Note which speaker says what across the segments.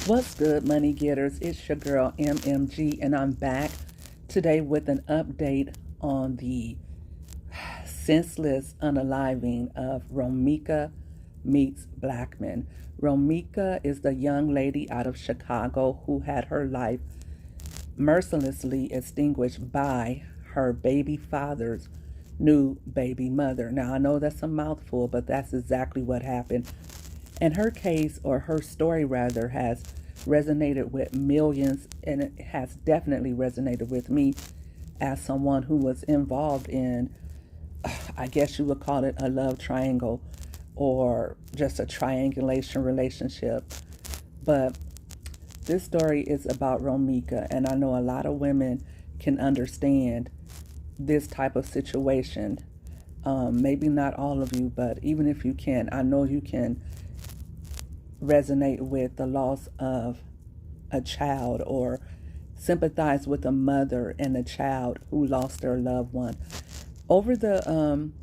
Speaker 1: What's good, money getters? It's your girl MMG, and I'm back today with an update on the senseless unaliving of Romeca Meeks Blackmon. Romika is the young lady out of Chicago who had her life mercilessly extinguished by her baby father's new baby mother. Now, I know that's a mouthful, but that's exactly what happened. And her case, or her story rather, has resonated with millions, and it has definitely resonated with me as someone who was involved in, I guess you would call it a love triangle or just a triangulation relationship. But this story is about Romika, and I know a lot of women can understand this type of situation. Maybe not all of you, but even if you can, I know you can resonate with the loss of a child or sympathize with a mother and a child who lost their loved one. Over the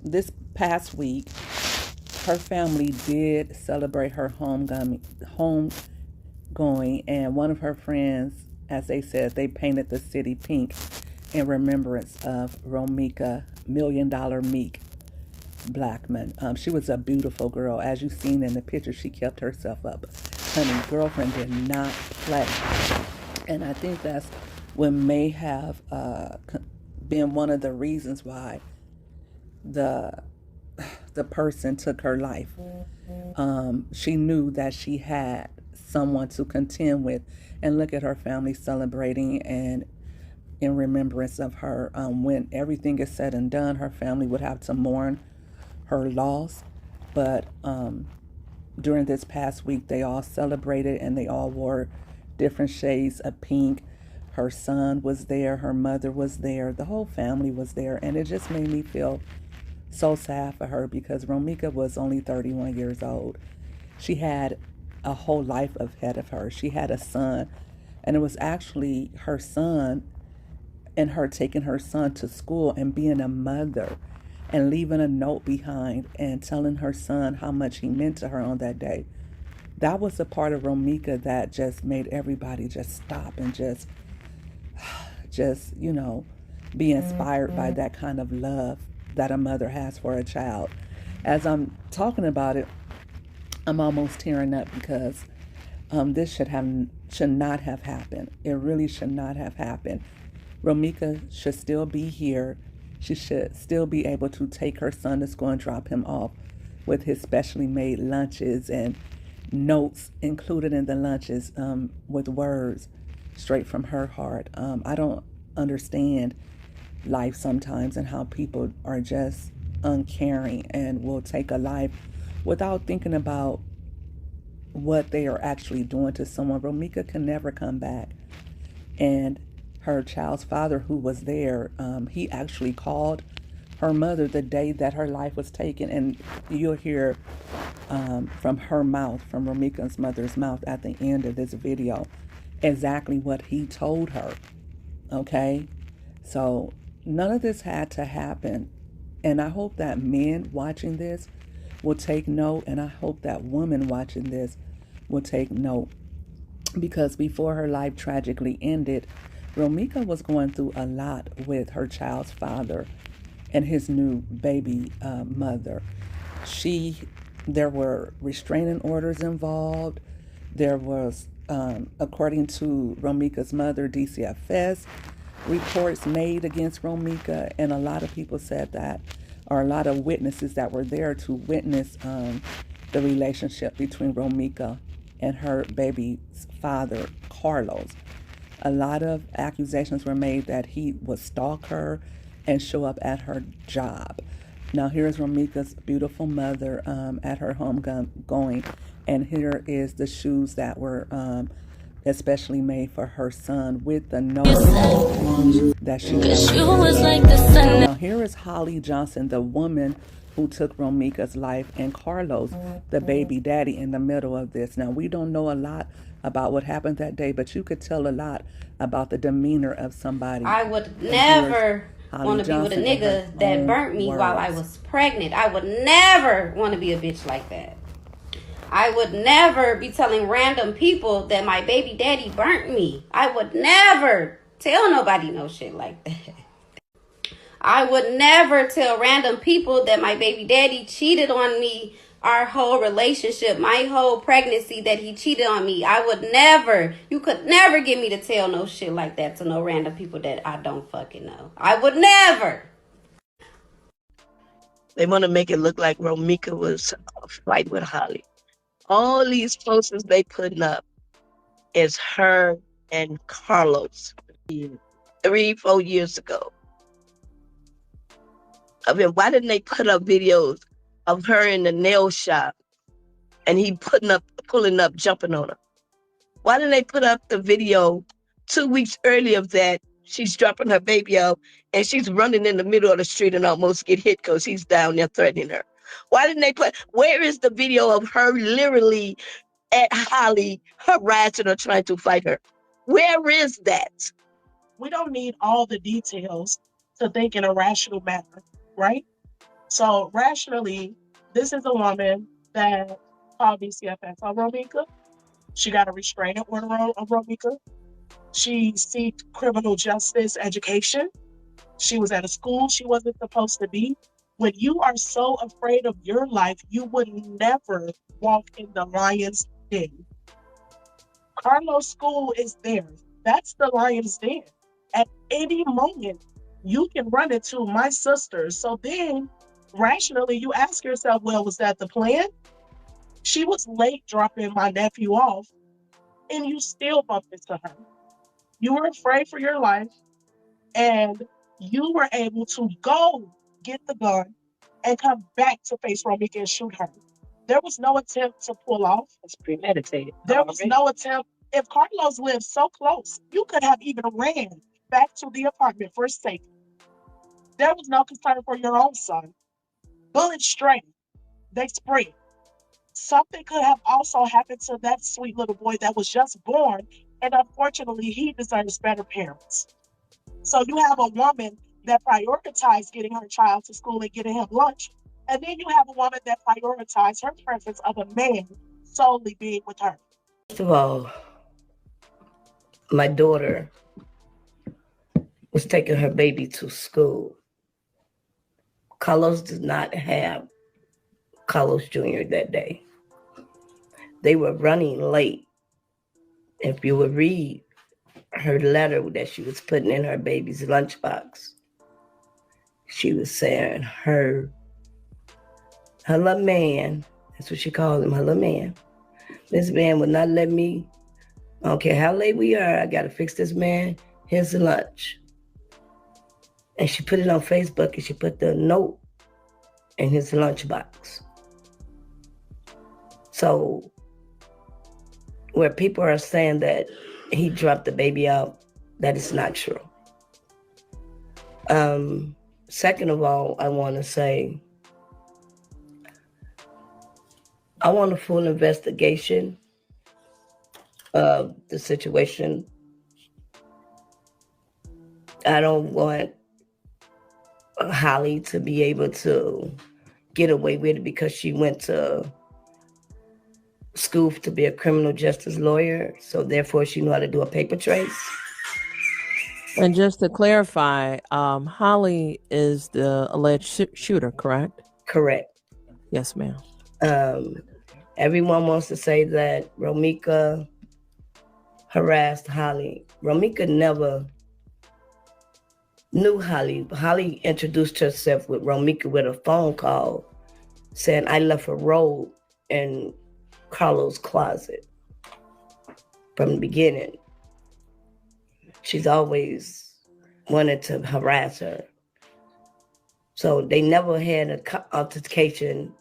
Speaker 1: this past week, her family did celebrate her homegoing, and one of her friends, as they said, they painted the city pink in remembrance of Romeca Meek Blackmon. She was a beautiful girl. As you've seen in the picture, she kept herself up. Honey, girlfriend did not play. And I think that's what may have been one of the reasons why the person took her life. She knew that she had someone to contend with, and look at her family celebrating and in remembrance of her. When everything is said and done, her family would have to mourn her loss. But during this past week, they all celebrated and they all wore different shades of pink. Her son was there, her mother was there, the whole family was there, and it just made me feel so sad for her because Romika was only 31 years old. She had a whole life ahead of her. She had a son, and it was actually her son and her taking her son to school and being a mother and leaving a note behind and telling her son how much he meant to her on that day. That was the part of Romika that just made everybody just stop and just be inspired by that kind of love that a mother has for a child. As I'm talking about it, I'm almost tearing up because this should not have happened. It really should not have happened. Romika should still be here. She should still be able to take her son to school and drop him off with his specially made lunches and notes included in the lunches with words straight from her heart. I don't understand life sometimes and how people are just uncaring and will take a life without thinking about what they are actually doing to someone. Romika can never come back. And her child's father, who was there, he actually called her mother the day that her life was taken. And you'll hear from her mouth, from Romika's mother's mouth at the end of this video, exactly what he told her. Okay? So none of this had to happen. And I hope that men watching this will take note. And I hope that women watching this will take note. Because before her life tragically ended, Romika was going through a lot with her child's father and his new baby mother. There were restraining orders involved. There was, according to Romika's mother, DCFS reports made against Romika, and a lot of people said that, or a lot of witnesses that were there to witness the relationship between Romika and her baby's father, Carlos. A lot of accusations were made that he would stalk her and show up at her job. Now here's Romika's beautiful mother at her home going, and here is the shoes that were especially made for her son with the note that she was like the sun. Now here is Holly Johnson, the woman who took Romika's life, and Carlos, the baby daddy, in the middle of this. Now we don't know a lot about what happened that day, but you could tell a lot about the demeanor of somebody.
Speaker 2: I would never want to be with a nigga that burnt me while I was pregnant. I would never want to be a bitch like that. I would never be telling random people that my baby daddy burnt me. I would never tell nobody no shit like that. I would never tell random people that my baby daddy cheated on me our whole relationship, my whole pregnancy, that he cheated on me. I would never, you could never get me to tell no shit like that to no random people that I don't fucking know. I would never.
Speaker 3: They want to make it look like Romika was fighting with Holly. All these posters they putting up is her and Carlos 3-4 years ago. I mean, why didn't they put up videos of her in the nail shop and he pulling up, jumping on her? Why didn't they put up the video 2 weeks earlier of that? She's dropping her baby out and she's running in the middle of the street and almost get hit because he's down there threatening her. Why didn't they where is the video of her literally at Holly harassing her, trying to fight her? Where is that?
Speaker 4: We don't need all the details to think in a rational manner, right? So rationally, this is a woman that called DCFS on Romika. She got a restraining order on Romika. She seeked criminal justice education. She was at a school she wasn't supposed to be. When you are so afraid of your life, you would never walk in the lion's den. Carlos' school is there. That's the lion's den. At any moment, you can run into my sister. So then, rationally, you ask yourself, well, was that the plan? She was late dropping my nephew off, and you still bumped into her. You were afraid for your life, and you were able to go get the gun and come back to face Romika and shoot her. There was no attempt to pull off.
Speaker 3: It's premeditated.
Speaker 4: There was no attempt. If Carlos lived so close, you could have even ran back to the apartment for safety. There was no concern for your own son. Bullets straight. They spread. Something could have also happened to that sweet little boy that was just born, and unfortunately, he deserves better parents. So you have a woman that prioritized getting her child to school and getting him lunch, and then you have a woman that prioritized her preference of a man solely being with her.
Speaker 3: First of all, my daughter was taking her baby to school. Carlos did not have Carlos Jr. that day. They were running late. If you would read her letter that she was putting in her baby's lunchbox, she was saying her little man, that's what she called him, her little man. This man would not let me, I don't care how late we are, I gotta fix this man, here's the lunch. And she put it on Facebook and she put the note in his lunchbox. So where people are saying that he dropped the baby out, that is not true. Second of all, I want to say, I want a full investigation of the situation. I don't want Holly to be able to get away with it because she went to school to be a criminal justice lawyer, so therefore she knew how to do a paper trace.
Speaker 5: And just to clarify, Holly is the alleged shooter, correct?
Speaker 3: Correct.
Speaker 5: Yes, ma'am.
Speaker 3: Everyone wants to say that Romika harassed Holly. Romika never knew Holly. Holly introduced herself with Romika with a phone call saying, I left a robe in Carlos' closet. From the beginning, she's always wanted to harass her. So they never had an altercation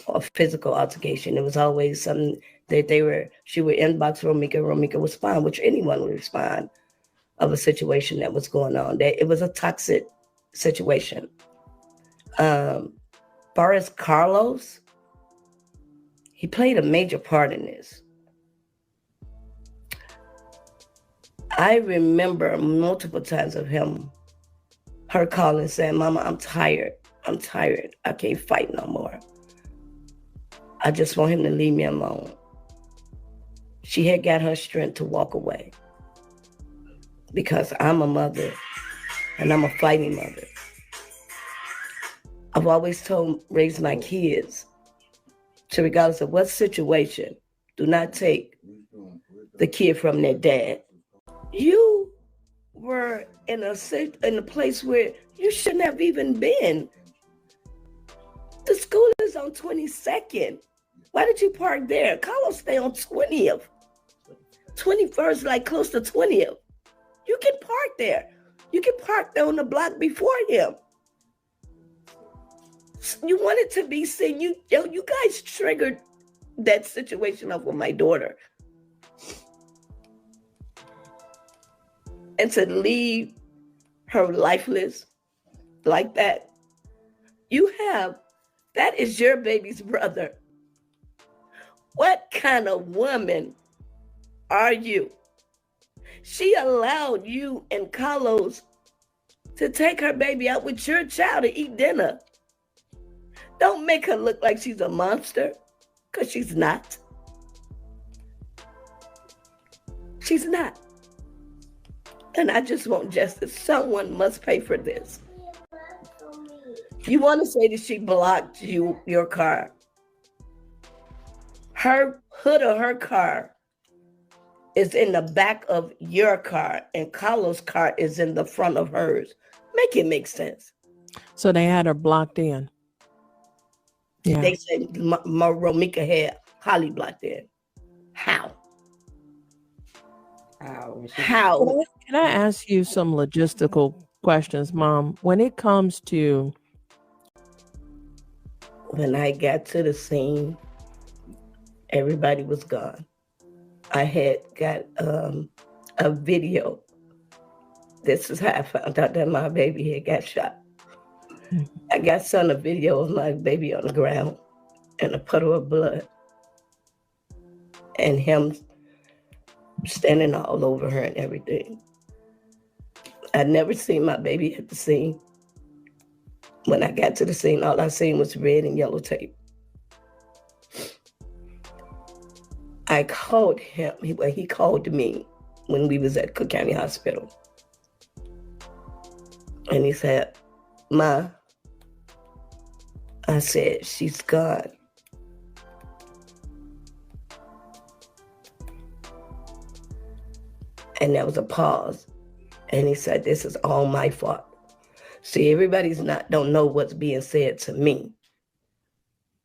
Speaker 3: or physical altercation. It was always something that she would inbox Romika. Romika would respond, which anyone would respond of a situation that was going on. It was a toxic situation. Far as Carlos, he played a major part in this. I remember multiple times of her calling saying, Mama, I'm tired. I can't fight no more. I just want him to leave me alone. She had got her strength to walk away because I'm a mother and I'm a fighting mother. I've always raised my kids to, regardless of what situation, do not take the kid from their dad. You were in a place where you shouldn't have even been. The school is on 22nd. Why did you park there? Carlos stay on 20th. 21st, like close to 20th. You can park there. You can park there on the block before him. You wanted to be seen. You guys triggered that situation up with my daughter. And to leave her lifeless like that, that is your baby's brother. What kind of woman are you? She allowed you and Carlos to take her baby out with your child to eat dinner. Don't make her look like she's a monster, because she's not. She's not. And I just want justice. Someone must pay for this. You want to say that she blocked your car? Her hood of her car is in the back of your car, and Carlos' car is in the front of hers. Make it make sense.
Speaker 5: So they had her blocked in. Yeah.
Speaker 3: They said Romika had Holly blocked in. How? How?
Speaker 5: Can I ask you some logistical questions, Mom? When it comes to...
Speaker 3: When I got to the scene, everybody was gone. I had got a video. This is how I found out that my baby had got shot. I got sent a video of my baby on the ground and a puddle of blood and him standing all over her and everything. I'd never seen my baby at the scene. When I got to the scene, all I seen was red and yellow tape. I called him, he called me when we was at Cook County Hospital. And he said, Ma, I said, she's gone. And there was a pause. And he said, this is all my fault. See, everybody's don't know what's being said to me.